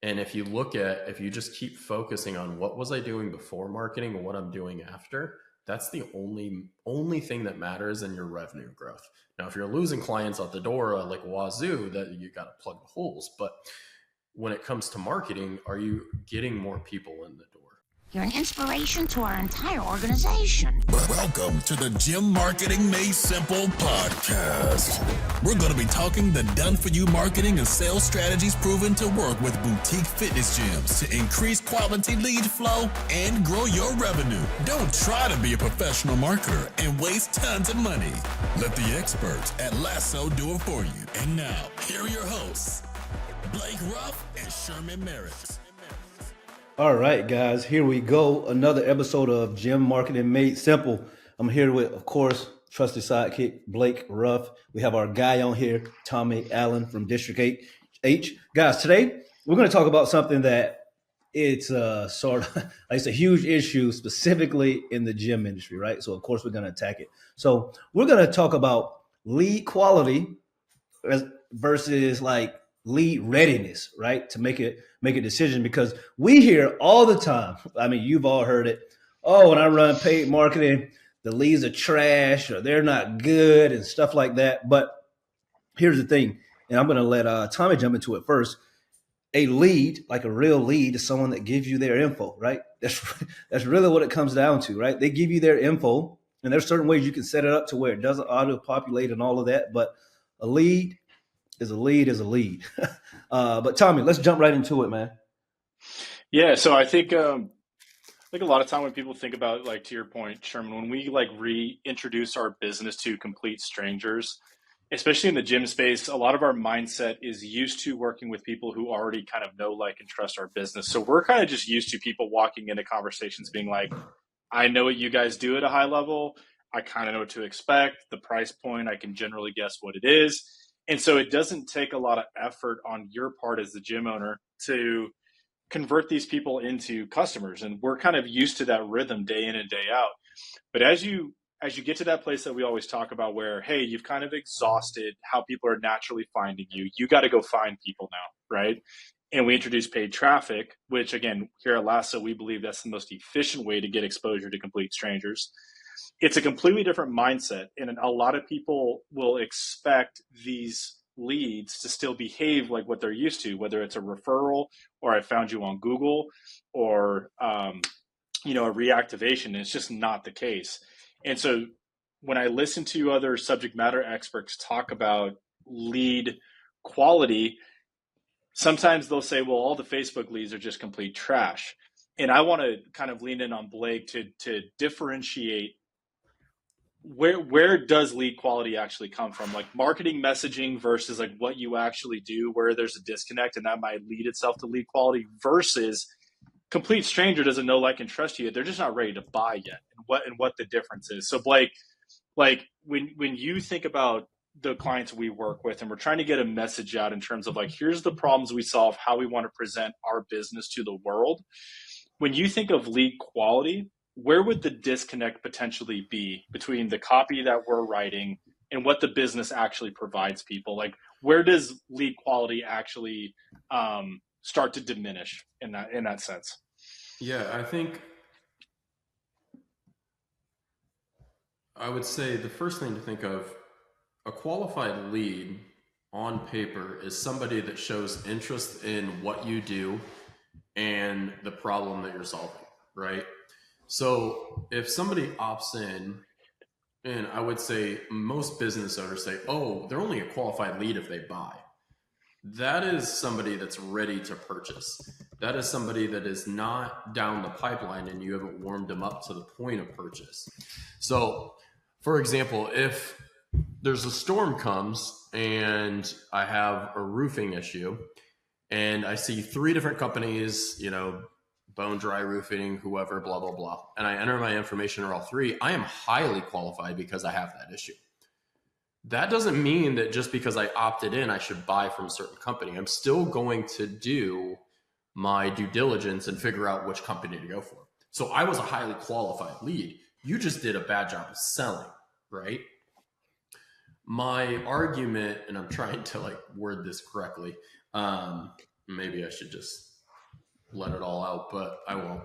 And if you just keep focusing on what was I doing before marketing and what I'm doing after, that's the only thing that matters in your revenue growth. Now, if you're losing clients out the door like wazoo, that you got to plug the holes. But when it comes to marketing, are you getting more people in the door? You're an inspiration to our entire organization. Welcome to the Gym Marketing Made Simple podcast. We're going to be talking the done-for-you marketing and sales strategies proven to work with boutique fitness gyms to increase quality lead flow and grow your revenue. Don't try to be a professional marketer and waste tons of money. Let the experts at LASSO do it for you. And now, here are your hosts, Blake Ruff and Sherman Merricks. All right, guys, here we go. Another episode of Gym Marketing Made Simple. I'm here with, of course, trusted sidekick, Blake Ruff. We have our guy on here, Tommy Allen from District H. Guys, today we're going to talk about something that it's it's a huge issue specifically in the gym industry, right? So, of course, we're going to attack it. So we're going to talk about lead quality versus like lead readiness, right? To make a decision, because we hear all the time. I mean, you've all heard it. Oh, when I run paid marketing, the leads are trash or they're not good and stuff like that. But here's the thing, and I'm going to let Tommy jump into it first. A lead, like a real lead, is someone that gives you their info, right? That's really what it comes down to, right? They give you their info, and there's certain ways you can set it up to where it doesn't auto-populate and all of that. But a lead is a lead is a lead. But Tommy, let's jump right into it, man. Yeah, so I think a lot of time when people think about, like, to your point, Sherman, when we like reintroduce our business to complete strangers, especially in the gym space, a lot of our mindset is used to working with people who already kind of know, like, and trust our business. So we're kind of just used to people walking into conversations being like, I know what you guys do at a high level. I kind of know what to expect. The price point, I can generally guess what it is. And so it doesn't take a lot of effort on your part as the gym owner to convert these people into customers. And we're kind of used to that rhythm day in and day out. But as you get to that place that we always talk about where, hey, you've kind of exhausted how people are naturally finding you, you got to go find people now, right? And we introduce paid traffic, which again, here at LASSO, we believe that's the most efficient way to get exposure to complete strangers. It's a completely different mindset. And a lot of people will expect these leads to still behave like what they're used to, whether it's a referral or I found you on Google or, a reactivation. It's just not the case. And so when I listen to other subject matter experts talk about lead quality, sometimes they'll say, well, all the Facebook leads are just complete trash. And I want to kind of lean in on Blake to differentiate where does lead quality actually come from? Like marketing messaging versus like what you actually do, where there's a disconnect and that might lead itself to lead quality versus complete stranger doesn't know, like, and trust you. They're just not ready to buy yet, and what the difference is. So Blake, like when you think about the clients we work with and we're trying to get a message out in terms of like, here's the problems we solve, how we want to present our business to the world. When you think of lead quality, where would the disconnect potentially be between the copy that we're writing and what the business actually provides people? Like, where does lead quality actually start to diminish in that sense? Yeah, I think I would say the first thing to think of, a qualified lead on paper is somebody that shows interest in what you do and the problem that you're solving, right? So if somebody opts in, and I would say most business owners say, oh, they're only a qualified lead if they buy. That is somebody that's ready to purchase. That is somebody that is not down the pipeline and you haven't warmed them up to the point of purchase. So, for example, if there's a storm comes and I have a roofing issue and I see 3 different companies, Bone Dry Roofing, whoever, blah, blah, blah, and I enter my information for all 3, I am highly qualified because I have that issue. That doesn't mean that just because I opted in, I should buy from a certain company. I'm still going to do my due diligence and figure out which company to go for. So I was a highly qualified lead. You just did a bad job of selling, right? My argument, and I'm trying to word this correctly. Maybe I should just let it all out, but I won't.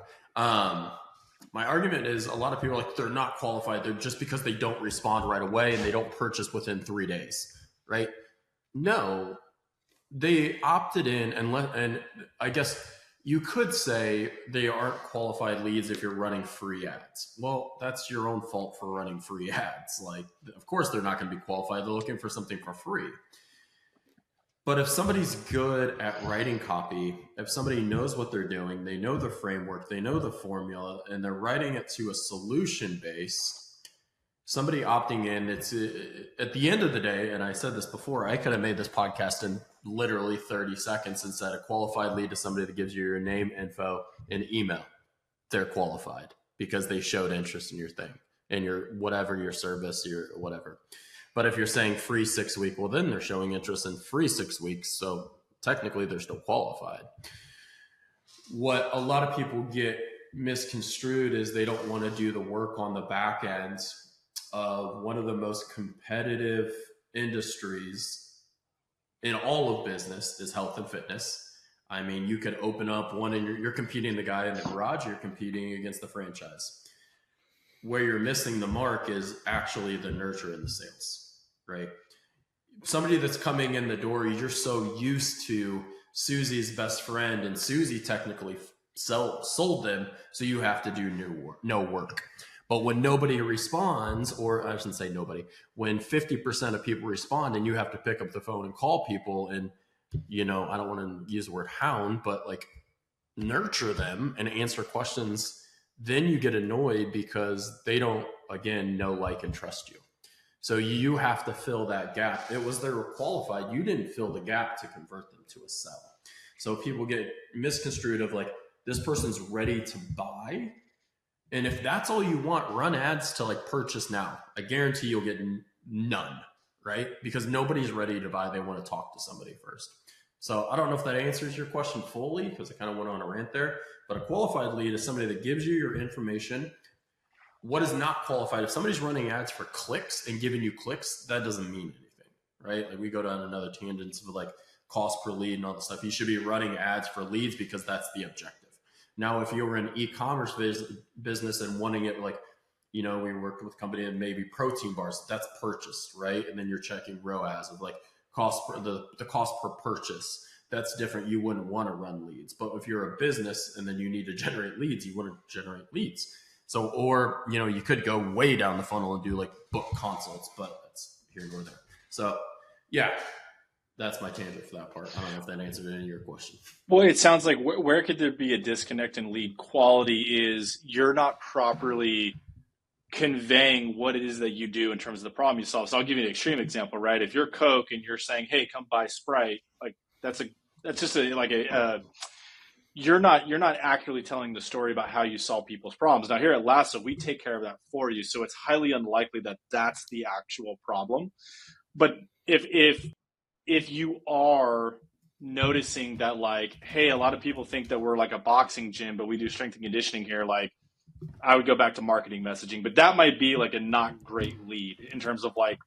My argument is a lot of people are like, they're not qualified. They're just because they don't respond right away and they don't purchase within 3 days, right? No, they opted in and I guess you could say they aren't qualified leads if you're running free ads. Well, that's your own fault for running free ads. Like, of course they're not going to be qualified. They're looking for something for free. But if somebody's good at writing copy, if somebody knows what they're doing, they know the framework, they know the formula, and they're writing it to a solution base, somebody opting in, it's at the end of the day, and I said this before, I could have made this podcast in literally 30 seconds and said a qualified lead to somebody that gives you your name, info, and email. They're qualified because they showed interest in your thing, in your whatever, your service, your whatever. But if you're saying free 6 week, well, then they're showing interest in free 6 weeks. So technically they're still qualified. What a lot of people get misconstrued is they don't want to do the work on the back end of one of the most competitive industries in all of business is health and fitness. I mean, you could open up one and you're competing the guy in the garage, you're competing against the franchise. Where you're missing the mark is actually the nurture and the sales, right? Somebody that's coming in the door, you're so used to Susie's best friend, and Susie technically sold them, so you have to do no work. But when nobody responds, or I shouldn't say nobody, when 50% of people respond and you have to pick up the phone and call people and, you know, I don't want to use the word hound, but like nurture them and answer questions, then you get annoyed because they don't, again, know, like, and trust you. So you have to fill that gap. It was they were qualified. You didn't fill the gap to convert them to a sell. So people get misconstrued of like, this person's ready to buy. And if that's all you want, run ads to like purchase now. I guarantee you'll get none, right? Because nobody's ready to buy. They want to talk to somebody first. So I don't know if that answers your question fully because I kind of went on a rant there. But a qualified lead is somebody that gives you your information. What is not qualified? If somebody's running ads for clicks and giving you clicks, that doesn't mean anything, right? Like we go down another tangent of like cost per lead and all that stuff. You should be running ads for leads because that's the objective. Now, if you were in e-commerce business and wanting it like, you know, we worked with a company that maybe protein bars, that's purchased, right? And then you're checking ROAS of like cost per the cost per purchase. That's different. You wouldn't want to run leads. But if you're a business and then you need to generate leads, you want to generate leads. So, or, you know, you could go way down the funnel and do like book consults, but that's here nor there. So yeah, that's my tangent for that part. I don't know if that answered any of your question. Well, it sounds like where could there be a disconnect in lead quality is you're not properly conveying what it is that you do in terms of the problem you solve. So I'll give you an extreme example, right? If you're Coke and you're saying, hey, come buy Sprite, like that's just you're not accurately telling the story about how you solve people's problems. Now here at LASSO, we take care of that for you. So it's highly unlikely that that's the actual problem. But if you are noticing that like, hey, a lot of people think that we're like a boxing gym, but we do strength and conditioning here, like I would go back to marketing messaging, but that might be like a not great lead in terms of like,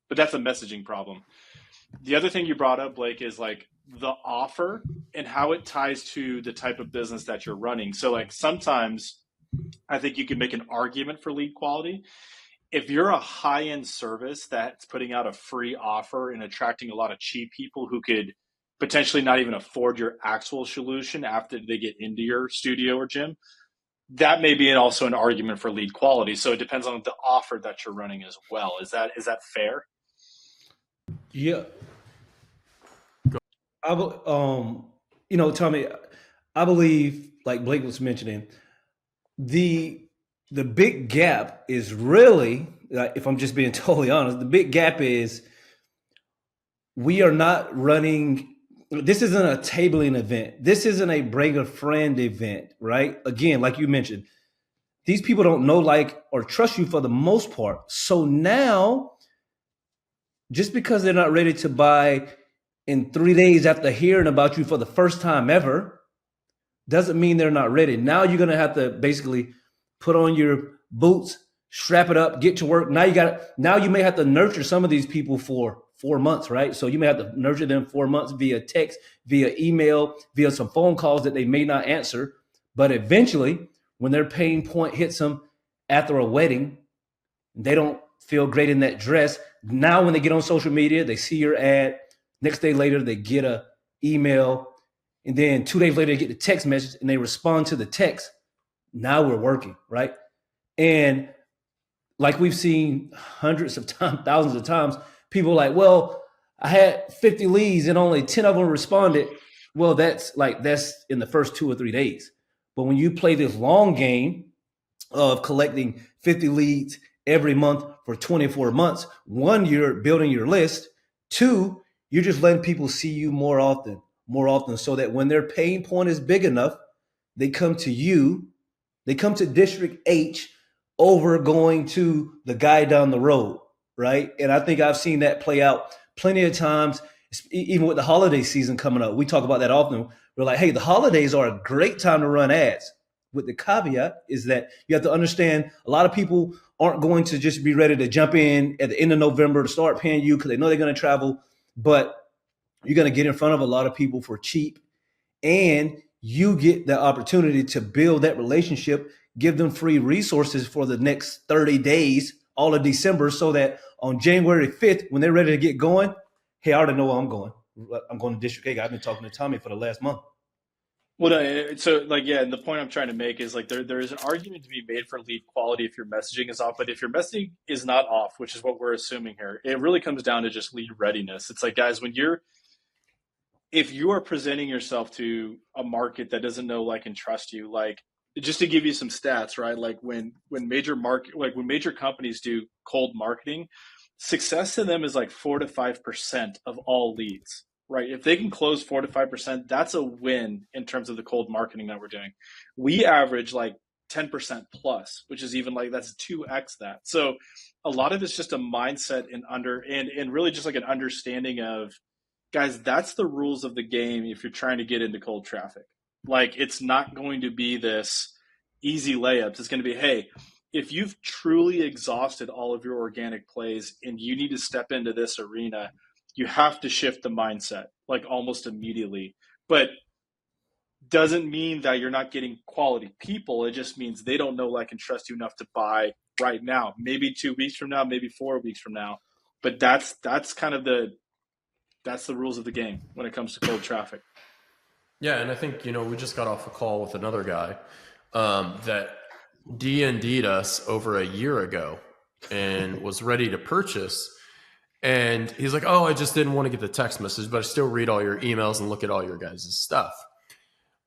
but that's a messaging problem. The other thing you brought up, Blake, is like the offer and how it ties to the type of business that you're running. So like sometimes I think you can make an argument for lead quality. If you're a high-end service that's putting out a free offer and attracting a lot of cheap people who could potentially not even afford your actual solution after they get into your studio or gym, that may be also an argument for lead quality. So it depends on the offer that you're running as well. Is that fair? Yeah. Tommy, I believe, like Blake was mentioning, the big gap is really, if I'm just being totally honest, the big gap is we are not running. This isn't a tabling event. This isn't a bring a friend event, right? Again, like you mentioned, these people don't know, like, or trust you for the most part. So now, just because they're not ready to buy in 3 days after hearing about you for the first time ever, doesn't mean they're not ready. Now you're going to have to basically put on your boots, strap it up, get to work. Now you may have to nurture some of these people for 4 months, right? So you may have to nurture them 4 months via text, via email, via some phone calls that they may not answer. But eventually, when their pain point hits them after a wedding, they don't feel great in that dress. Now, when they get on social media, they see your ad. Next day later, they get a email. And then 2 days later, they get the text message and they respond to the text. Now we're working, right? And like we've seen hundreds of times, thousands of times, people are like, well, I had 50 leads and only 10 of them responded. Well, that's in the first 2 or 3 days. But when you play this long game of collecting 50 leads every month for 24 months, one, you're building your list. Two, you're just letting people see you more often, so that when their pain point is big enough, they come to you, they come to District H over going to the guy down the road, right? And I think I've seen that play out plenty of times, even with the holiday season coming up. We talk about that often. We're like, hey, the holidays are a great time to run ads. With the caveat is that you have to understand a lot of people aren't going to just be ready to jump in at the end of November to start paying you because they know they're going to travel, but you're going to get in front of a lot of people for cheap, and you get the opportunity to build that relationship, give them free resources for the next 30 days, all of December, so that on January 5th, when they're ready to get going, hey, I already know where I'm going. I'm going to District 8. I've been talking to Tommy for the last month. Well, and the point I'm trying to make is like there is an argument to be made for lead quality if your messaging is off, but if your messaging is not off, which is what we're assuming here, it really comes down to just lead readiness. It's like, guys, if you are presenting yourself to a market that doesn't know, like, and trust you, like, just to give you some stats, right? Like when major companies do cold marketing, success to them is like 4 to 5% of all leads. Right. If they can close 4 to 5%, that's a win in terms of the cold marketing that we're doing. We average like 10% plus, which is even like that's 2x that. So a lot of it's just a mindset and really just like an understanding of, guys, that's the rules of the game if you're trying to get into cold traffic. Like, it's not going to be this easy layups. It's going to be, hey, if you've truly exhausted all of your organic plays and you need to step into this arena, you have to shift the mindset like almost immediately. But doesn't mean that you're not getting quality people. It just means they don't know, like, and trust you enough to buy right now. Maybe 2 weeks from now, maybe 4 weeks from now. But that's kind of that's the rules of the game when it comes to cold traffic. Yeah, and I think, we just got off a call with another guy that D&D'd us over a year ago and was ready to purchase. And he's like, oh, I just didn't want to get the text message, but I still read all your emails and look at all your guys' stuff.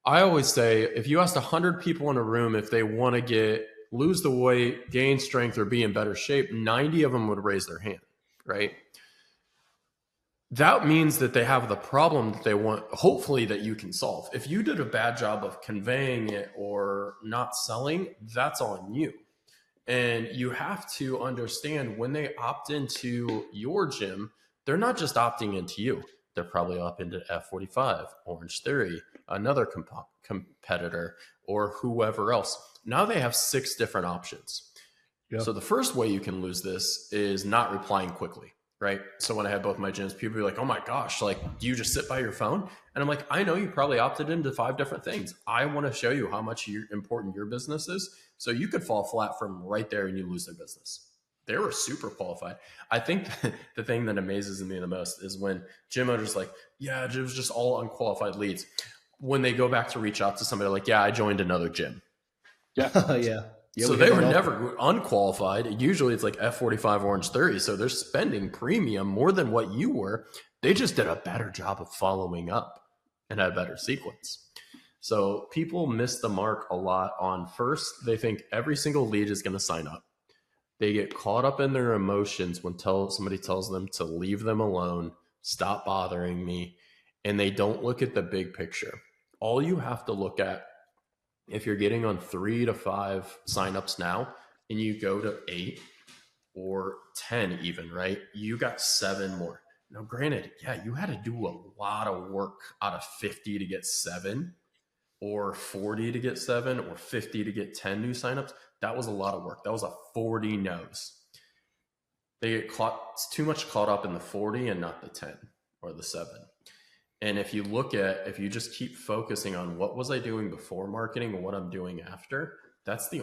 I always say, if you asked 100 people in a room if they want to lose the weight, gain strength, or be in better shape, 90 of them would raise their hand, right? That means that they have the problem that they want, hopefully, that you can solve. If you did a bad job of conveying it or not selling, that's on you. And you have to understand, when they opt into your gym, they're not just opting into you. They're probably opting into F45, Orange Theory, another competitor, or whoever else. Now they have 6 different options. Yep. So the first way you can lose this is not replying quickly, right? So when I had both my gyms, people be like, oh my gosh, like, do you just sit by your phone? And I'm like, I know you probably opted into 5 different things. I want to show you how much important your business is. So you could fall flat from right there and you lose their business. They were super qualified. I think the thing that amazes me the most is when gym owners like, yeah, it was just all unqualified leads. When they go back to reach out to somebody, like, yeah, I joined another gym. Yeah. Yeah. So they were never unqualified. Usually it's like F45, Orange Theory. So they're spending premium more than what you were. They just did a better job of following up and had a better sequence. So people miss the mark a lot on, first, they think every single lead is going to sign up. They get caught up in their emotions when somebody tells them to leave them alone, stop bothering me, and they don't look at the big picture. All you have to look at, if you're getting on 3 to 5 signups now and you go to 8 or 10 even, right? You got 7 more. Now, granted, yeah, you had to do a lot of work out of 50 to get 7, or 40 to get 7, or 50 to get 10 new signups. That was a lot of work. That was a 40 no's. they get too much caught up in the 40 and not the 10 or the 7. And if you just keep focusing on what was I doing before marketing and what I'm doing after, that's the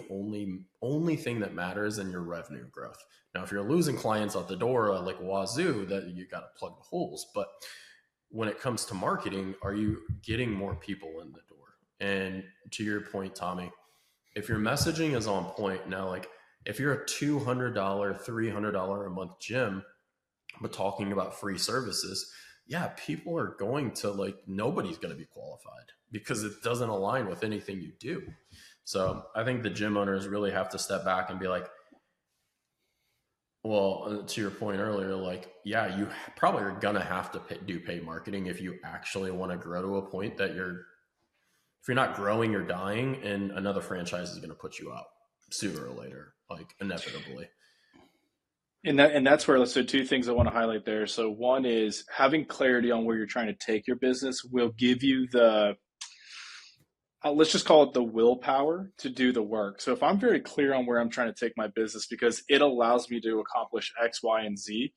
only thing that matters in your revenue growth. Now, if you're losing clients out the door like wazoo, that you got to plug the holes. But when it comes to marketing, are you getting more people in the door? And to your point, Tommy, if your messaging is on point now, like if you're a $200, $300 a month gym, but talking about free services, yeah, people are going to like, nobody's going to be qualified because it doesn't align with anything you do. So I think the gym owners really have to step back and be like, well, to your point earlier, like, yeah, you probably are going to have to do paid marketing if you actually want to grow to a point that if you're not growing, you're dying, and another franchise is going to put you out sooner or later, like inevitably. And that's where, so two things I want to highlight there. So one is having clarity on where you're trying to take your business will give you the, let's just call it the willpower to do the work. So if I'm very clear on where I'm trying to take my business because it allows me to accomplish X, Y, and Z,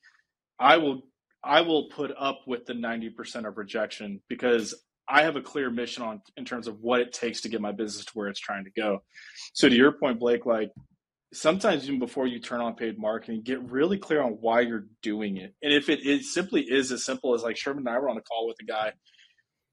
I will put up with the 90% of rejection because I have a clear mission in terms of what it takes to get my business to where it's trying to go. So to your point, Blake, like sometimes even before you turn on paid marketing, get really clear on why you're doing it. And if it simply is as simple as like Sherman and I were on a call with a guy,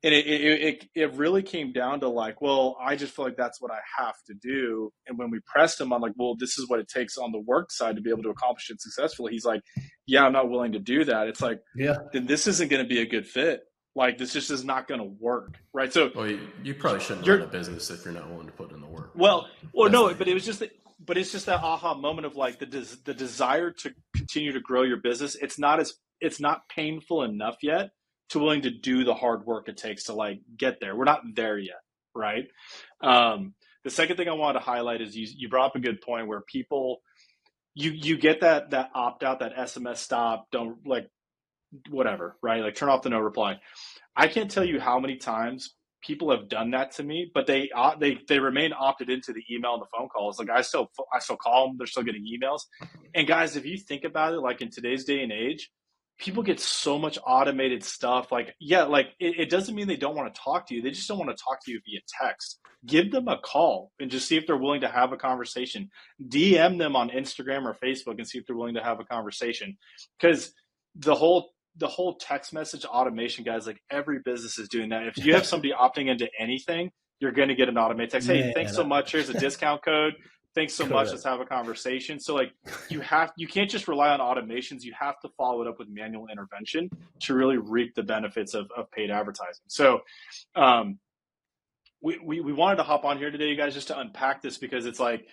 and it really came down to like, well, I just feel like that's what I have to do. And when we pressed him on like, well, this is what it takes on the work side to be able to accomplish it successfully. He's like, yeah, I'm not willing to do that. It's like, Yeah. then this isn't going to be a good fit. Like this just is not going to work. Right. So well, you probably shouldn't run a business if you're not willing to put in the work. Well, no, but it's just that aha moment of like the desire to continue to grow your business. It's not painful enough yet to willing to do the hard work it takes to like get there. We're not there yet, right? The second thing I wanted to highlight is you brought up a good point where people you get that opt out, that SMS stop, don't like whatever, right? Like turn off the no reply. I can't tell you how many times people have done that to me, but they remain opted into the email and the phone calls. Like I still call them, they're still getting emails. And guys, if you think about it, like in today's day and age, people get so much automated stuff. Like, yeah, like it doesn't mean they don't want to talk to you. They just don't want to talk to you via text. Give them a call and just see if they're willing to have a conversation. DM them on Instagram or Facebook and see if they're willing to have a conversation. Because the whole text message automation, guys, like every business is doing that. If you have somebody opting into anything, you're going to get an automated text. Hey, thanks so much. Here's a discount code. Thanks so much. Let's have a conversation. So like you can't just rely on automations. You have to follow it up with manual intervention to really reap the benefits of paid advertising. So we wanted to hop on here today, you guys, just to unpack this because it's like,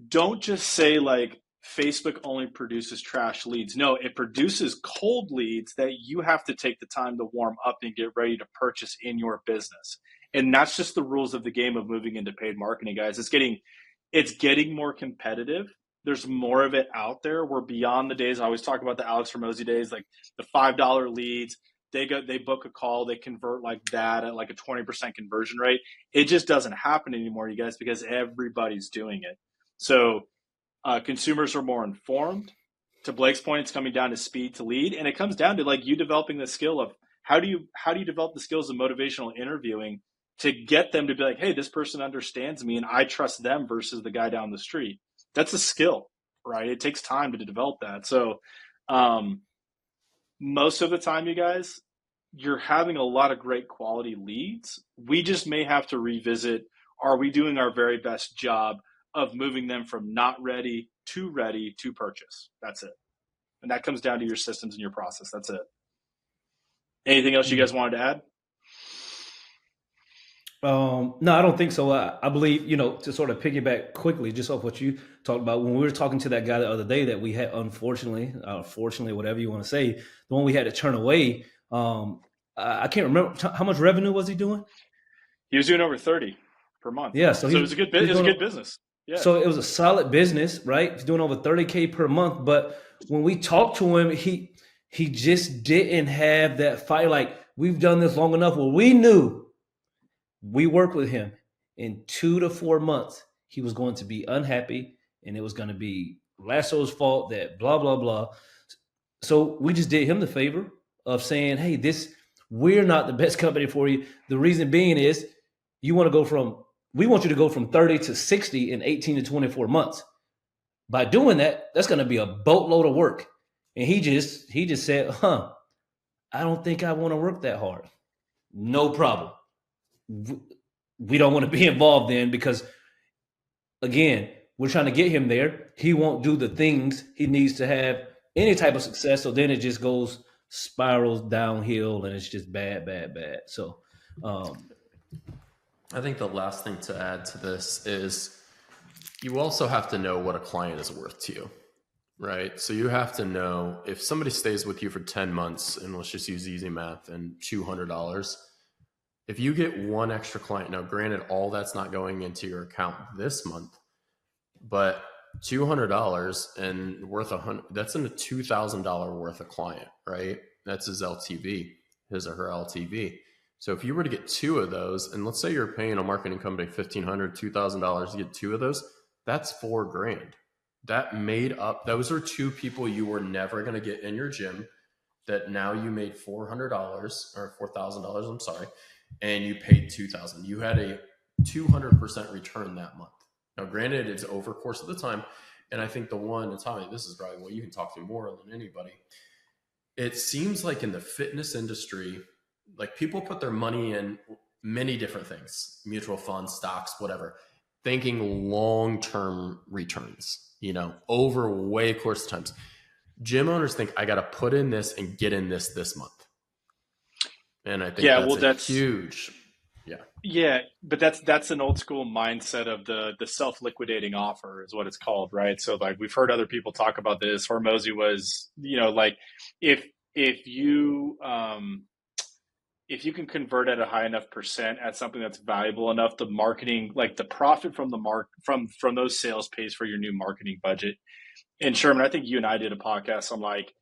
don't just say like Facebook only produces trash leads. No, it produces cold leads that you have to take the time to warm up and get ready to purchase in your business. And that's just the rules of the game of moving into paid marketing, guys. It's getting more competitive. There's more of it out there. We're beyond the days. I always talk about the Alex Hormozi days, like the $5 leads. They book a call, they convert like that at like a 20% conversion rate. It just doesn't happen anymore, you guys, because everybody's doing it. So consumers are more informed. To Blake's point, it's coming down to speed to lead, and it comes down to like you developing the skill of how do you develop the skills of motivational interviewing to get them to be like, hey, this person understands me and I trust them versus the guy down the street. That's a skill, right? It takes time to develop that. So most of the time, you guys, you're having a lot of great quality leads. We just may have to revisit, are we doing our very best job of moving them from not ready to purchase? That's it. And that comes down to your systems and your process. That's it. Anything else you guys wanted to add? No, I don't think so. I believe, to sort of piggyback quickly, just off what you talked about, when we were talking to that guy the other day that we had, unfortunately, whatever you want to say, the one we had to turn away, I can't remember how much revenue was he doing? He was doing over 30 per month. Yeah. So it was a good business. Yeah. So it was a solid business, right? He's doing over 30K per month. But when we talked to him, he just didn't have that fight. Like, we've done this long enough. Well, we knew. We worked with him in 2 to 4 months. He was going to be unhappy and it was going to be LASSO's fault, that blah, blah, blah. So we just did him the favor of saying, hey, we're not the best company for you. The reason being is we want you to go from 30 to 60 in 18 to 24 months. By doing that, that's going to be a boatload of work. And he just said, I don't think I want to work that hard. No problem. We don't want to be involved then because, again, we're trying to get him there. He won't do the things he needs to have any type of success. So then it just spirals downhill and it's just bad, bad, bad. So I think the last thing to add to this is you also have to know what a client is worth to you, right? So you have to know if somebody stays with you for 10 months, and let's just use easy math, and $200, if you get one extra client, now granted, all that's not going into your account this month, but $200 and worth that's in a $2,000 worth of client, right? That's his LTV, his or her LTV. So if you were to get two of those, and let's say you're paying a marketing company $1,500, $2,000 to get two of those, that's $4,000. That made up, those are two people you were never going to get in your gym that now you made $400 or $4,000, I'm sorry, and you paid $2,000. You had a 200% return that month. Now, granted, it's over course of the time. And I think the one, and Tommy, this is probably what you can talk to more than anybody. It seems like in the fitness industry, like people put their money in many different things, mutual funds, stocks, whatever, thinking long-term returns, over way course of times. Gym owners think I got to put in this and get in this month. And I think that's huge. Yeah, but that's an old school mindset of the self-liquidating offer is what it's called, right? So like we've heard other people talk about this. Hormozy was, like if you can convert at a high enough percent at something that's valuable enough, the marketing, like the profit from from those sales pays for your new marketing budget. And Sherman, I think you and I did a podcast on like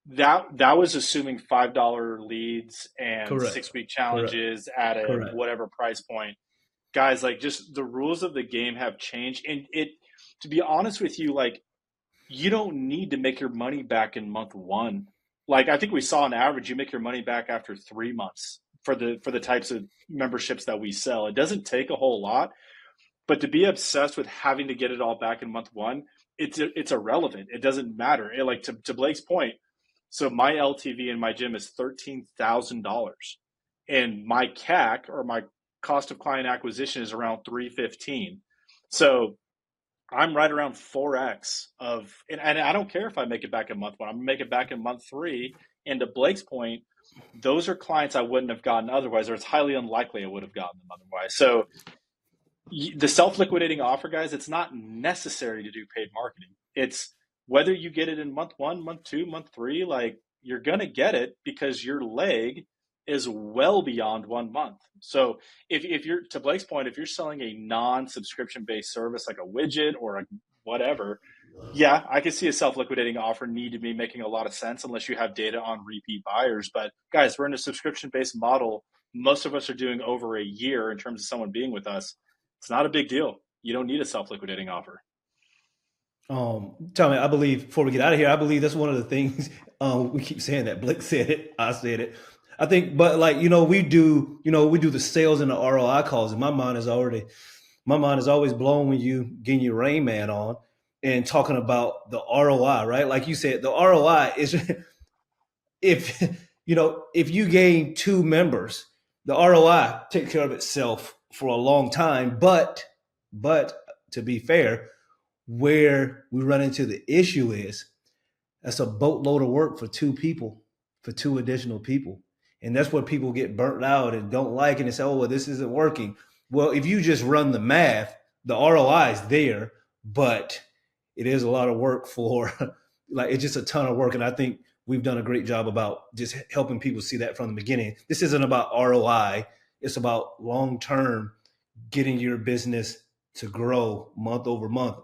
that was assuming $5 leads and Correct. 6-week challenges at a whatever price point. Guys, like just the rules of the game have changed. And to be honest with you, like you don't need to make your money back in month one. Like I think we saw on average, you make your money back after 3 months for the types of memberships that we sell. It doesn't take a whole lot, but to be obsessed with having to get it all back in month one, it's irrelevant. It doesn't matter. Like to Blake's point, so my LTV in my gym is $13,000, and my CAC or my cost of client acquisition is around $315. So I'm right around 4x and I don't care if I make it back in month one. I'm gonna make it back in month 3. And to Blake's point, those are clients I wouldn't have gotten otherwise, or it's highly unlikely I would have gotten them otherwise. So the self-liquidating offer, guys, it's not necessary to do paid marketing. It's whether you get it in month 1, month 2, month 3, like you're going to get it because your leg is well beyond 1 month. So if you're, to Blake's point, if you're selling a non-subscription based service like a widget or a whatever, yeah, I could see a self-liquidating offer need to be making a lot of sense unless you have data on repeat buyers. But guys, we're in a subscription-based model. Most of us are doing over a year in terms of someone being with us. It's not a big deal. You don't need a self-liquidating offer. Tommy, I believe before we get out of here, I believe that's one of the things we keep saying that. Blake said it, I said it. I think, but like, we do the sales and the ROI calls, and my mind is always blown when you getting your Rain Man on and talking about the ROI, right? Like you said, the ROI is if you gain 2 members, the ROI takes care of itself for a long time. But to be fair, where we run into the issue is that's a boatload of work for 2 people, for 2 additional people. And that's where people get burnt out and don't like it and say, oh, well, this isn't working. Well, if you just run the math, the ROI is there, but it is a lot of work for, like, it's just a ton of work. And I think we've done a great job about just helping people see that from the beginning. This isn't about ROI. It's about long-term getting your business to grow month over month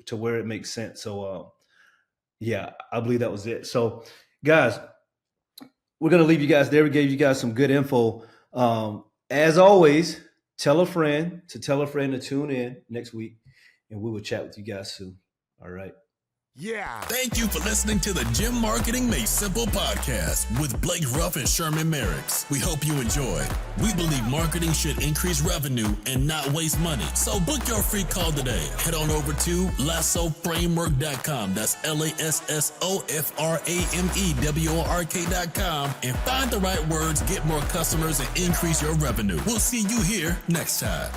to where it makes sense. So, yeah, I believe that was it. So, guys, we're going to leave you guys there. We gave you guys some good info. As always, tell a friend to tune in next week, and we will chat with you guys soon. All right. Yeah. Thank you for listening to the Gym Marketing Made Simple podcast with Blake Ruff and Sherman Merricks. We hope you enjoy. We believe marketing should increase revenue and not waste money. So book your free call today. Head on over to LASSOFramework.com. That's LASSOFRAMEWORK.com and find the right words, get more customers, and increase your revenue. We'll see you here next time.